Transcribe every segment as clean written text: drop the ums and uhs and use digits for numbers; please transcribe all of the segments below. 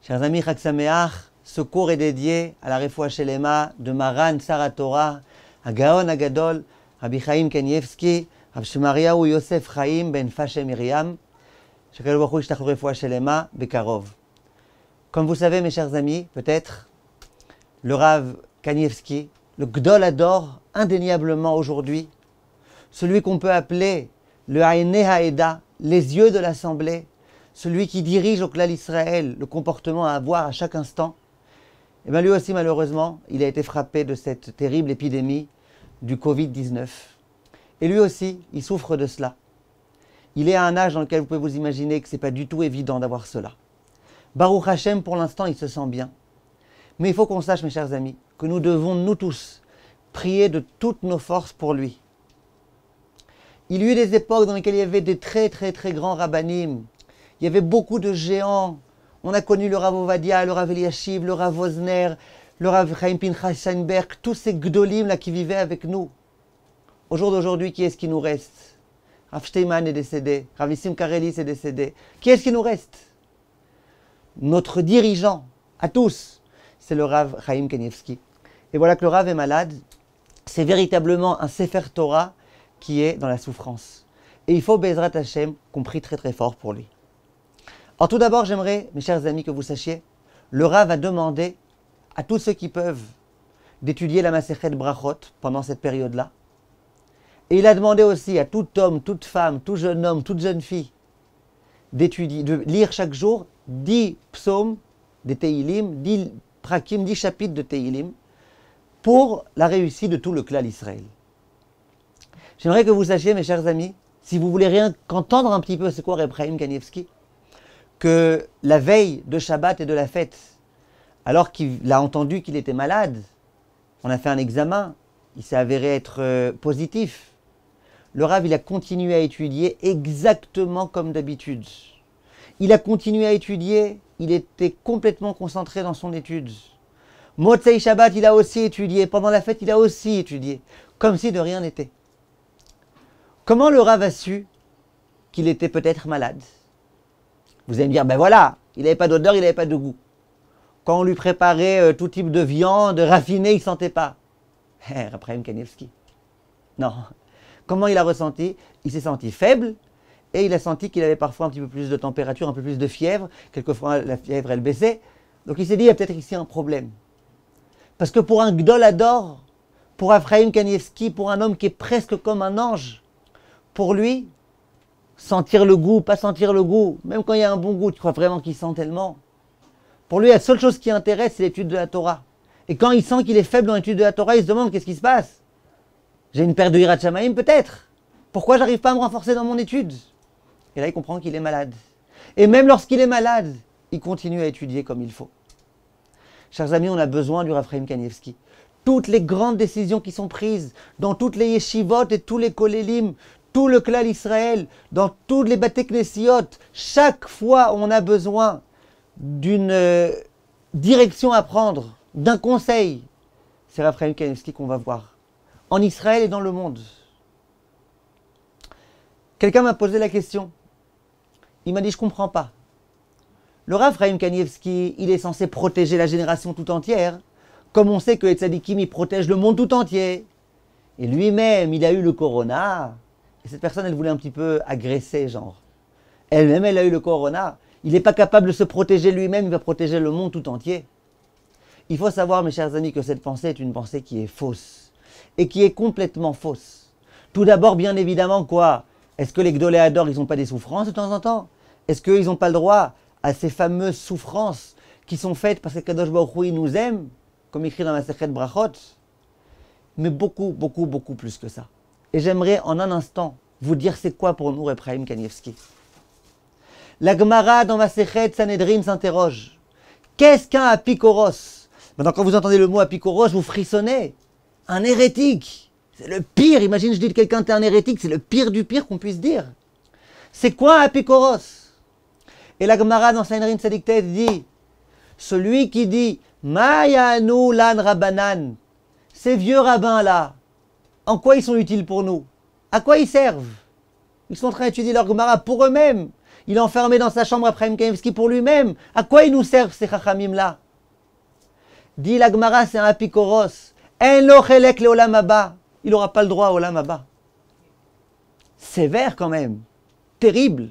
Chers amis, Chag Sameach, ce cours est dédié à la Refoua Shelema de Maran Sar Torah, à Gaon Agadol, Rabbi Chaim Kanievski, Rav Shemariahu Yosef Chaim ben Fashe Miriam, Shekal Baruch Hu Yishtach Refoua Shelema Bekarov. Comme vous savez, mes chers amis, peut-être, le Rav Kanievski, le Gdol Ador, indéniablement aujourd'hui, celui qu'on peut appeler le Haïné Haïda, les yeux de l'Assemblée, celui qui dirige au Klal Israël le comportement à avoir à chaque instant, et bien lui aussi malheureusement, il a été frappé de cette terrible épidémie du Covid-19. Et lui aussi, il souffre de cela. Il est à un âge dans lequel vous pouvez vous imaginer que ce n'est pas du tout évident d'avoir cela. Baruch Hashem, pour l'instant, il se sent bien. Mais il faut qu'on sache, mes chers amis, que nous devons, nous tous, prier de toutes nos forces pour lui. Il y a eu des époques dans lesquelles il y avait des très grands rabbanim. Il y avait beaucoup de géants. On a connu le Rav Ovadia, le Rav Eliashiv, le Rav Wozner, le Rav Chaim Pinchas Steinberg, tous ces gdolim là qui vivaient avec nous. Au jour d'aujourd'hui, qui est-ce qui nous reste? Rav Steinman est décédé, Rav Nissim Karelis est décédé. Qui est-ce qui nous reste? Notre dirigeant, à tous, c'est le Rav Chaim Kanievski. Et voilà que le Rav est malade. C'est véritablement un Sefer Torah qui est dans la souffrance. Et il faut, Bezrat Hashem, qu'on prie très fort pour lui. Alors tout d'abord, j'aimerais, mes chers amis, que vous sachiez, le Rav a demandé à tous ceux qui peuvent d'étudier la Masechet Brachot pendant cette période-là. Et il a demandé aussi à tout homme, toute femme, tout jeune homme, toute jeune fille d'étudier, de lire chaque jour 10 psaumes des Teilim, 10 prakim, 10 chapitres de Teilim, pour la réussite de tout le Klal Israël. J'aimerais que vous sachiez, mes chers amis, si vous voulez rien qu'entendre un petit peu c'est quoi Reb Chaim Kanievski, que la veille de Shabbat et de la fête, alors qu'il a entendu qu'il était malade, on a fait un examen, il s'est avéré être positif. Le Rav, il a continué à étudier exactement comme d'habitude. Il a continué à étudier, il était complètement concentré dans son étude. Motzei Shabbat, il a aussi étudié, pendant la fête, il a aussi étudié, comme si de rien n'était. Comment le Rav a su qu'il était peut-être malade? Vous allez me dire, ben voilà, il n'avait pas d'odeur, il n'avait pas de goût. Quand on lui préparait tout type de viande raffinée, il ne sentait pas. Reb Chaim Kanievski. Non. Comment il a ressenti? Il s'est senti faible et il a senti qu'il avait parfois un petit peu plus de température, un peu plus de fièvre. Quelquefois, la fièvre, elle baissait. Donc il s'est dit, il y a peut-être ici un problème. Parce que pour un Gdol Ador, pour Reb Chaim Kanievski, pour un homme qui est presque comme un ange, pour lui, sentir le goût, pas sentir le goût, même quand il y a un bon goût, tu crois vraiment qu'il sent tellement? Pour lui, la seule chose qui intéresse, c'est l'étude de la Torah. Et quand il sent qu'il est faible dans l'étude de la Torah, il se demande qu'est-ce qui se passe? J'ai une paire de Hirat Shamayim peut-être? Pourquoi j'arrive pas à me renforcer dans mon étude? Et là, il comprend qu'il est malade. Et même lorsqu'il est malade, il continue à étudier comme il faut. Chers amis, on a besoin du Rav Chaim Kanievski. Toutes les grandes décisions qui sont prises dans toutes les yeshivot et tous les kolélim, tout le Klal Israël, dans toutes les Bate Knesiot, chaque fois on a besoin d'une direction à prendre, d'un conseil, c'est Rav Chaim Kanievski qu'on va voir, en Israël et dans le monde. Quelqu'un m'a posé la question, il m'a dit je ne comprends pas. Le Rav Chaim Kanievski, il est censé protéger la génération tout entière, comme on sait que les tzadikim, ils protègent le monde tout entier. Et lui-même, il a eu le corona. Et cette personne, elle voulait un petit peu agresser, genre. Elle-même, elle a eu le corona. Il n'est pas capable de se protéger lui-même, il va protéger le monde tout entier. Il faut savoir, mes chers amis, que cette pensée est une pensée qui est fausse. Et qui est complètement fausse. Tout d'abord, bien évidemment, quoi? Est-ce que les Gdolé Ador, ils n'ont pas des souffrances de temps en temps? Est-ce qu'ils n'ont pas le droit à ces fameuses souffrances qui sont faites parce que Kadosh Baruch Hu, il nous aime, comme écrit dans la Masechet Brachot? Mais beaucoup plus que ça. Et j'aimerais en un instant vous dire c'est quoi pour nous Reb Chaim Kanievski. La Gemara dans Masechet Sanhedrin s'interroge. Qu'est-ce qu'un apikoros? Maintenant quand vous entendez le mot apikoros, vous frissonnez. Un hérétique. C'est le pire. Imagine je dis de quelqu'un t'es un hérétique, c'est le pire du pire qu'on puisse dire. C'est quoi un apikoros? Et la Gemara dans Sanhedrin Tzaddik dit, celui qui dit Mayanu lan Rabbanan, ces vieux rabbins là, en quoi ils sont utiles pour nous? À quoi ils servent? Ils sont en train d'étudier leur Gemara pour eux-mêmes. Il est enfermé dans sa chambre après Kanievski pour lui-même. À quoi ils nous servent ces chachamim-là? Dit la Gemara, c'est un apikoros. En lo chelek le olam haba. Il n'aura pas le droit au olam haba. Sévère quand même. Terrible.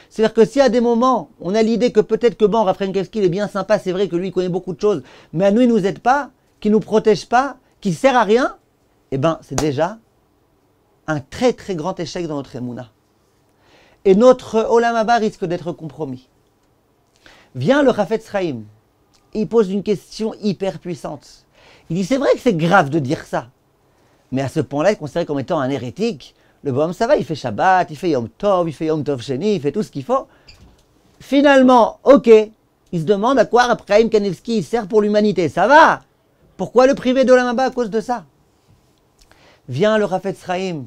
C'est-à-dire que si à des moments, on a l'idée que peut-être que bon, Rav Kanievski, il est bien sympa, c'est vrai que lui, il connaît beaucoup de choses, mais à nous, il ne nous aide pas, qu'il ne nous protège pas, qu'il ne sert à rien, eh bien, c'est déjà un très très grand échec dans notre émouna. Et notre olam haba risque d'être compromis. Vient le Chafetz Chaim, et il pose une question hyper puissante. Il dit, c'est vrai que c'est grave de dire ça, mais à ce point-là, il est considéré comme étant un hérétique. Le Bohème, ça va, il fait Shabbat, il fait Yom Tov, il fait Yom Tov Sheni, il fait tout ce qu'il faut. Finalement, ok, il se demande à quoi Rav Chaim Kanievski sert pour l'humanité. Ça va. Pourquoi le priver de l'Olam Haba à cause de ça? Vient le Chafetz Chaim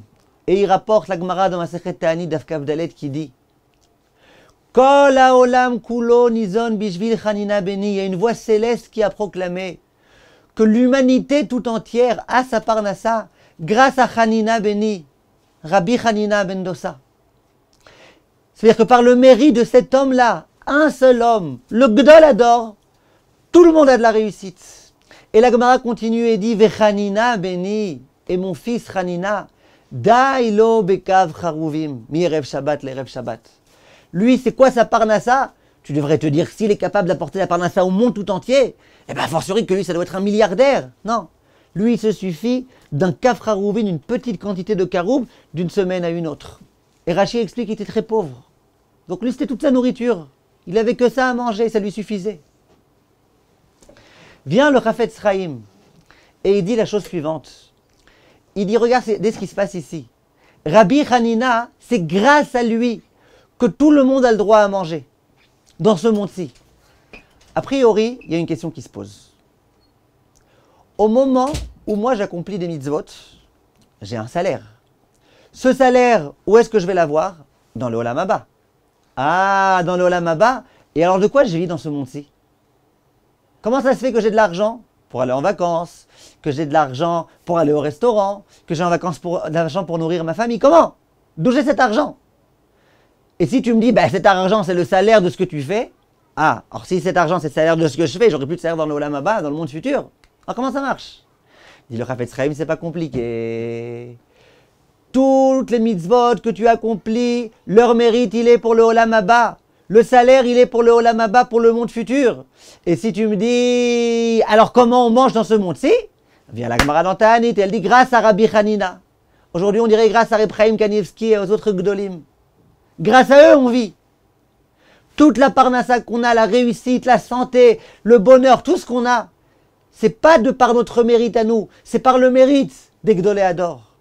et il rapporte la Gemara dans Masechet Ta'anit Daf Kaf Dalet qui dit Kol haolam kulo nizon bishvil chanina beni. Il y a une voix céleste qui a proclamé que l'humanité tout entière a sa parnassa grâce à Chanina beni. Rabbi Chanina ben Dosa. C'est-à-dire que par le mérite de cet homme-là, un seul homme, le Gdol Ador, tout le monde a de la réussite. Et la Gemara continue et dit Vechanina beni, et mon fils Chanina, Dailo bekav charuvim, mi erev Shabbat l'erev Shabbat. Lui, c'est quoi sa parnassa? Tu devrais te dire s'il est capable d'apporter la parnassa au monde tout entier, eh bien, fortiori que lui, ça doit être un milliardaire. Non. Lui, il se suffit d'un kaf charouvin, une petite quantité de karoub, d'une semaine à une autre. Et Rashi explique qu'il était très pauvre. Donc lui, c'était toute sa nourriture. Il n'avait que ça à manger, ça lui suffisait. Vient le Chafetz Chaim et il dit la chose suivante. Il dit, regarde ce qui se passe ici. Rabbi Chanina, c'est grâce à lui que tout le monde a le droit à manger dans ce monde-ci. A priori, il y a une question qui se pose. Au moment où moi j'accomplis des mitzvot, j'ai un salaire. Ce salaire, où est-ce que je vais l'avoir? Dans le Olam Haba. Ah, dans le Olam Haba. Et alors de quoi je vis dans ce monde-ci? Comment ça se fait que j'ai de l'argent pour aller en vacances, que j'ai de l'argent pour aller au restaurant, que j'ai de l'argent pour nourrir ma famille? Comment? D'où j'ai cet argent? Et si tu me dis, cet argent c'est le salaire de ce que tu fais, ah, alors si cet argent c'est le salaire de ce que je fais, j'aurai plus de salaire dans le Olam Haba, dans le monde futur. Alors comment ça marche? Dit le Chafetz Chaim, c'est pas compliqué. Toutes les mitzvot que tu accomplis, leur mérite, il est pour le Olam Haba. Le salaire, il est pour le Olam Haba, pour le monde futur. Et si tu me dis, alors comment on mange dans ce monde-ci? Vient la Gemara dans Ta'anit, et elle dit grâce à Rabbi Chanina. Aujourd'hui, on dirait grâce à Rav Chaim Kanievski et aux autres Gdolim. Grâce à eux, on vit. Toute la parnassa qu'on a, la réussite, la santé, le bonheur, tout ce qu'on a, c'est pas de par notre mérite à nous, c'est par le mérite des Gdolé Ador.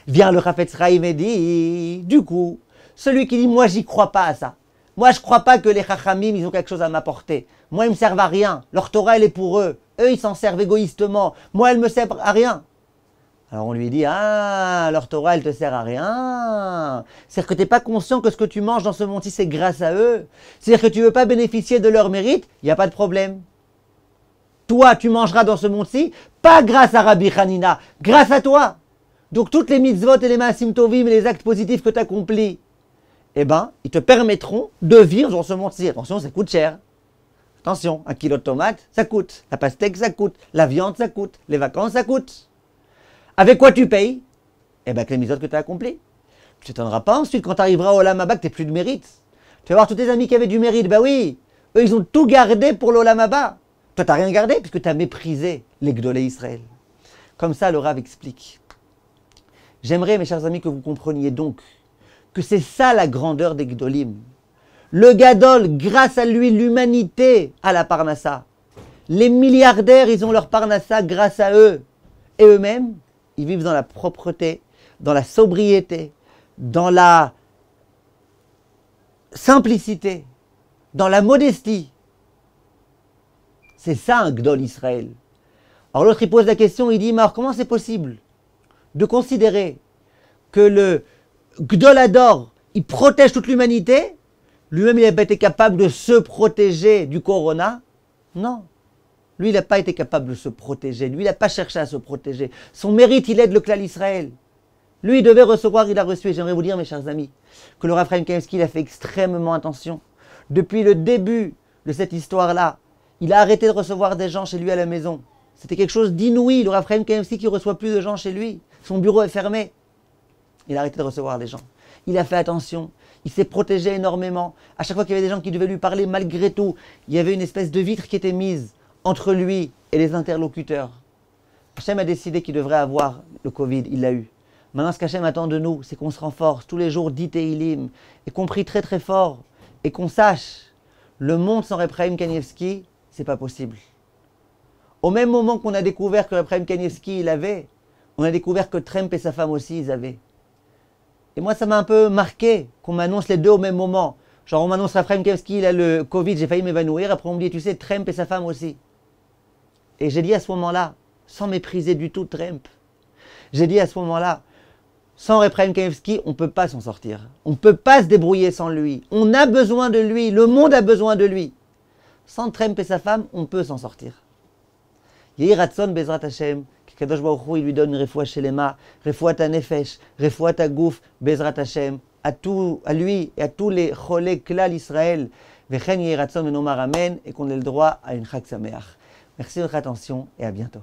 Vient le Chafetz Chaim et dit, du coup, celui qui dit, moi j'y crois pas à ça. Moi je crois pas que les Chachamim, ils ont quelque chose à m'apporter. Moi ils me servent à rien. Leur Torah elle est pour eux. Eux ils s'en servent égoïstement. Moi elle me sert à rien. Alors on lui dit, ah, leur Torah elle te sert à rien. C'est-à-dire que tu n'es pas conscient que ce que tu manges dans ce monde-ci c'est grâce à eux. C'est-à-dire que tu veux pas bénéficier de leur mérite, il n'y a pas de problème. Toi, tu mangeras dans ce monde-ci, pas grâce à Rabbi Chanina, grâce à toi. Donc toutes les mitzvot et les maasim tovim et les actes positifs que tu accomplis, eh ben, ils te permettront de vivre dans ce monde-ci. Attention, ça coûte cher. Attention, 1 kilo de tomates, ça coûte. La pastèque, ça coûte. La viande, ça coûte. Les vacances, ça coûte. Avec quoi tu payes? Eh bien, avec les mitzvot que tu as accomplis. Tu t'étonneras pas ensuite quand tu arriveras au Olam Haba que tu n'as plus de mérite. Tu vas voir tous tes amis qui avaient du mérite. Ben oui, eux, ils ont tout gardé pour l'Olam Haba. Toi, tu n'as rien gardé puisque tu as méprisé les Gdolé Israël. Comme ça, le Rav explique. J'aimerais, mes chers amis, que vous compreniez donc que c'est ça la grandeur des Gdolim. Le Gadol, grâce à lui, l'humanité a la Parnassa. Les milliardaires, ils ont leur Parnassa grâce à eux. Et eux-mêmes, ils vivent dans la propreté, dans la sobriété, dans la simplicité, dans la modestie. C'est ça un Gdol Israël. Alors l'autre, il pose la question, il dit, mais alors comment c'est possible de considérer que le Gdol Ador, il protège toute l'humanité, lui-même il n'a pas été capable de se protéger du corona? Non. Lui, il n'a pas été capable de se protéger. Lui, il n'a pas cherché à se protéger. Son mérite, il aide le clan Israël. Lui, il devait recevoir, il a reçu. Et j'aimerais vous dire, mes chers amis, que le Rav Chaim Kanievski, il a fait extrêmement attention. Depuis le début de cette histoire-là, il a arrêté de recevoir des gens chez lui à la maison. C'était quelque chose d'inouï. Le Rav Chaim Kanievski qui reçoit plus de gens chez lui. Son bureau est fermé. Il a arrêté de recevoir les gens. Il a fait attention. Il s'est protégé énormément. À chaque fois qu'il y avait des gens qui devaient lui parler, malgré tout, il y avait une espèce de vitre qui était mise entre lui et les interlocuteurs. Hachem a décidé qu'il devrait avoir le Covid. Il l'a eu. Maintenant, ce qu'Hachem attend de nous, c'est qu'on se renforce tous les jours, dit Tehillim, et qu'on prie très très fort, et qu'on sache, le monde sans Reb Chaim Kanievski, c'est pas possible. Au même moment qu'on a découvert que Reb Chaim Kanievski, il avait, on a découvert que Trump et sa femme aussi, ils avaient. Et moi, ça m'a un peu marqué qu'on m'annonce les deux au même moment. Genre, on m'annonce Reb Chaim Kanievski, il a le Covid, j'ai failli m'évanouir, après on me dit, tu sais, Trump et sa femme aussi. Et j'ai dit à ce moment-là, sans mépriser du tout Trump, j'ai dit à ce moment-là, sans Reb Chaim Kanievski, on ne peut pas s'en sortir. On ne peut pas se débrouiller sans lui. On a besoin de lui. Le monde a besoin de lui. Sans Trump et sa femme, on peut s'en sortir. Yehi Ratson Bezrat Hashem, qu'Kadosh Baruch Hu, il lui donne une refoua shelema, refoua ta nefesh, refoua ta gouf, Bezrat Hashem, à lui et à tous les cholés klal Israël. Vechen Yehi Ratson Menomar Amen, et qu'on ait le droit à une Chag Sameach. Merci de votre attention et à bientôt.